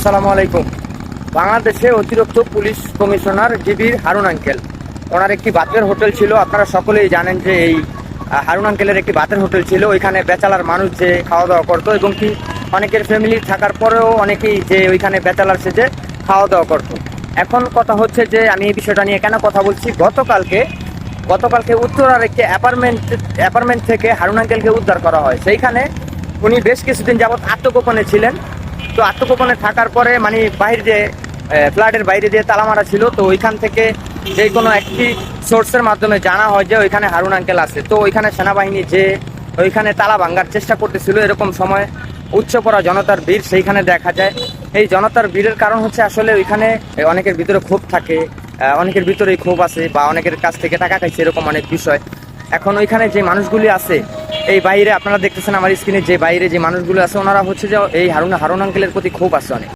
আসসালামু আলাইকুম। বাংলাদেশে অতিরিক্ত পুলিশ কমিশনার জিবির হারুন আঙ্কেল, ওনার একটি বাতের হোটেল ছিল। আপনারা সকলেই জানেন যে এই হারুন আঙ্কেলের একটি বাতের হোটেল ছিল। ওইখানে বেচালার মানুষ যে খাওয়া দাওয়া করতো এবং কি অনেকের ফ্যামিলি থাকার পরেও অনেকেই যে ওইখানে বেচালার সেজে খাওয়া দাওয়া করতো। এখন কথা হচ্ছে যে আমি এই বিষয়টা নিয়ে কেন কথা বলছি, গতকালকে উত্তরার একটি অ্যাপার্টমেন্ট থেকে হারুন আঙ্কেলকে উদ্ধার করা হয়। সেইখানে উনি বেশ কিছুদিন যাবৎ আত্মগোপনে ছিলেন। তো আত্মগোপনে থাকার পরে মানে ফ্ল্যাটের বাইরে দিয়ে তালা মারা ছিল। তো ওইখান থেকে যে কোনো একটি সোর্সের মাধ্যমে জানা হয় যে ওইখানে হারুন আঙ্কেল আছে। তো ওইখানে সেনাবাহিনী যে ওইখানে তালা ভাঙার চেষ্টা করতেছিল, এরকম সময় উচ্চ পড়া জনতার ভিড় সেইখানে দেখা যায়। এই জনতার ভিড়ের কারণ হচ্ছে আসলে ওইখানে অনেকের ভিতরে ক্ষোভ থাকে, অনেকের ভিতরেই ক্ষোভ আছে বা অনেকের কাছ থেকে টাকা খাইছে, এরকম অনেক বিষয়। এখন ওইখানে যে মানুষগুলি আছে এই বাইরে, আপনারা দেখতেছেন আমার স্ক্রিনে যে বাইরে যে মানুষগুলো আছে, ওনারা হচ্ছে যে এই হারুন আঙ্কেলের প্রতি ক্ষোভ আছে অনেক।